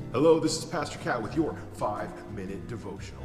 Hello, this is Pastor Cat with your 5-minute devotional.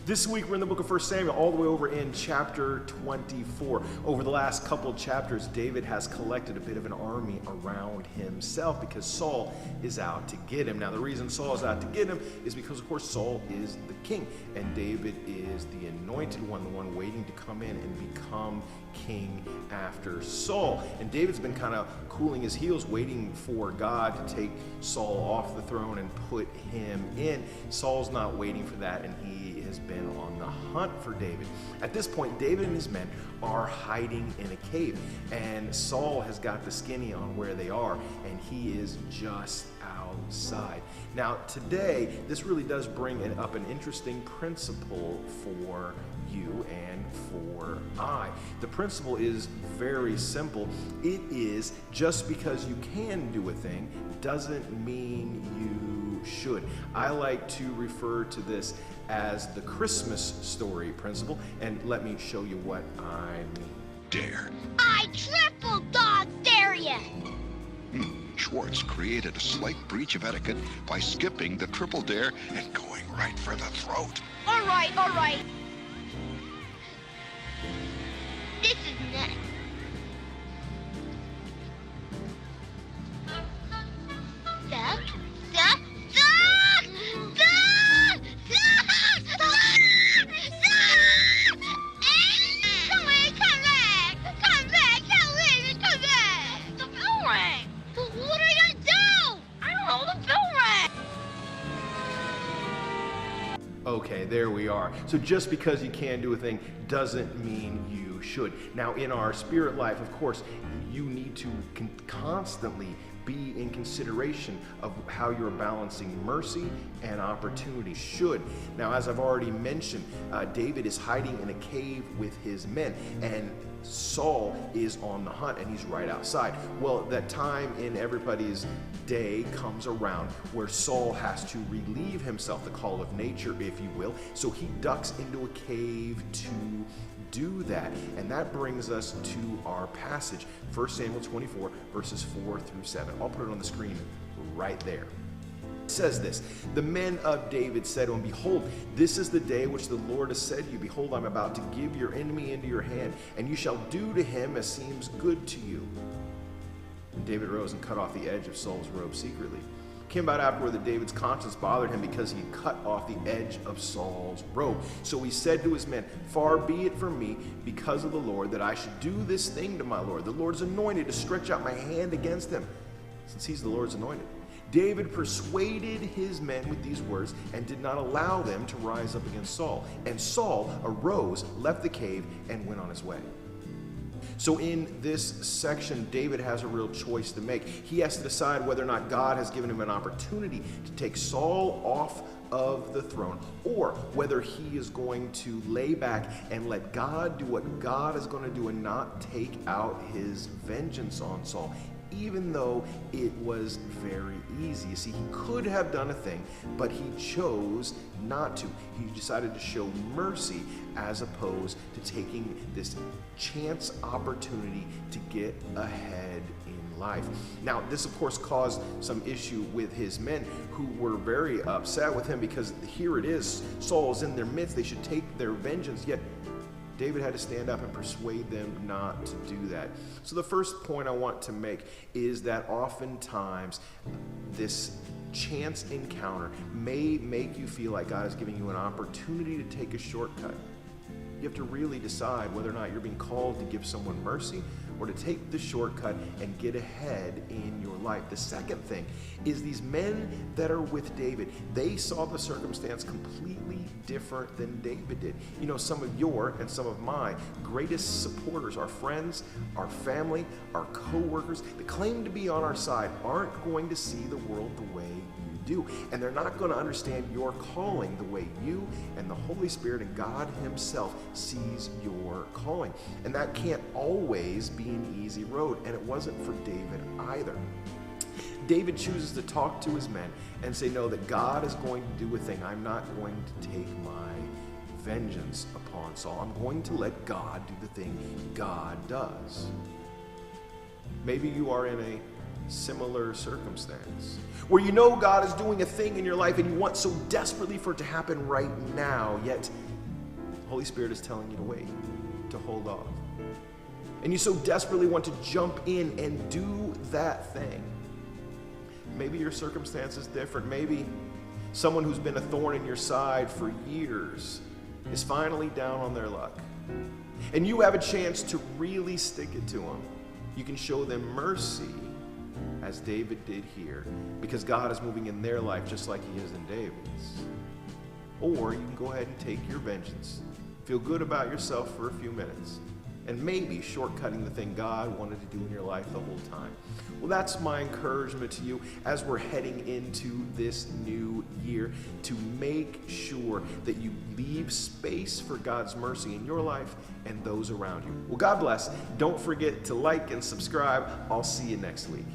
This week we're in the book of 1 Samuel, all the way over in chapter 24. Over the last couple of chapters, David has collected a bit of an army around himself because Saul is out to get him. Now, the reason Saul is out to get him is because, of course, Saul is the king, and David is the anointed one, the one waiting to come in and become king after Saul. And David's been kind of cooling his heels, waiting for God to take Saul off the throne and put him in. Saul's not waiting for that, and he has been on the hunt for David. At this point, David and his men are hiding in a cave, and Saul has got the skinny on where they are, and he is just outside. Now, today, this really does bring up an interesting principle for you and for I. The principle is very simple. It is just because you can do a thing doesn't mean you should. I like to refer to this as the Christmas story principle, and let me show you what I mean. Dare. I triple dog dare you! Schwartz created a slight breach of etiquette by skipping the triple dare and going right for the throat. All right. This is next. Okay, there we are. So just because you can do a thing doesn't mean you should. Now, in our spirit life, of course, you need to constantly be in consideration of how you're balancing mercy and opportunity. Should. Now, as I've already mentioned, David is hiding in a cave with his men, and Saul is on the hunt, and he's right outside. Well, that time in everybody's day comes around where Saul has to relieve himself, the call of nature, if you will. So he ducks into a cave to do that. And that brings us to our passage, 1 Samuel 24, verses 4 through 7. I'll put it on the screen right there. It says this: the men of David said to him, behold, this is the day which the Lord has said to you. Behold, I'm about to give your enemy into your hand, and you shall do to him as seems good to you. And David rose and cut off the edge of Saul's robe secretly. It came about afterward that David's conscience bothered him because he had cut off the edge of Saul's robe. So he said to his men, far be it from me, because of the Lord, that I should do this thing to my Lord. The Lord's anointed, to stretch out my hand against him, since he's the Lord's anointed. David persuaded his men with these words and did not allow them to rise up against Saul. And Saul arose, left the cave, and went on his way. So in this section, David has a real choice to make. He has to decide whether or not God has given him an opportunity to take Saul off of the throne, or whether he is going to lay back and let God do what God is going to do and not take out his vengeance on Saul, even though it was very easy. You see, he could have done a thing, but he chose not to. He decided to show mercy as opposed to taking this chance opportunity to get ahead in life. Now, this of course caused some issue with his men, who were very upset with him because here it is, Saul is in their midst. They should take their vengeance, yet David had to stand up and persuade them not to do that. So the first point I want to make is that oftentimes this chance encounter may make you feel like God is giving you an opportunity to take a shortcut. You have to really decide whether or not you're being called to give someone mercy or to take the shortcut and get ahead in your life. The second thing is these men that are with David, they saw the circumstance completely different than David did. You know, some of your and some of my greatest supporters, our friends, our family, our co-workers, that claim to be on our side, aren't going to see the world the way you do. And they're not going to understand your calling the way you and the Holy Spirit and God Himself sees your calling. And that can't always be an easy road, and it wasn't for David either. David chooses to talk to his men and say, no, that God is going to do a thing. I'm not going to take my vengeance upon Saul. I'm going to let God do the thing God does. Maybe you are in a similar circumstance where you know God is doing a thing in your life and you want so desperately for it to happen right now, yet the Holy Spirit is telling you to wait, to hold off. And you so desperately want to jump in and do that thing. Maybe your circumstance is different. Maybe someone who's been a thorn in your side for years is finally down on their luck. And you have a chance to really stick it to them. You can show them mercy as David did here, because God is moving in their life just like he is in David's. Or you can go ahead and take your vengeance, feel good about yourself for a few minutes, and maybe shortcutting the thing God wanted to do in your life the whole time. Well, that's my encouragement to you as we're heading into this new year, to make sure that you leave space for God's mercy in your life and those around you. Well, God bless. Don't forget to like and subscribe. I'll see you next week.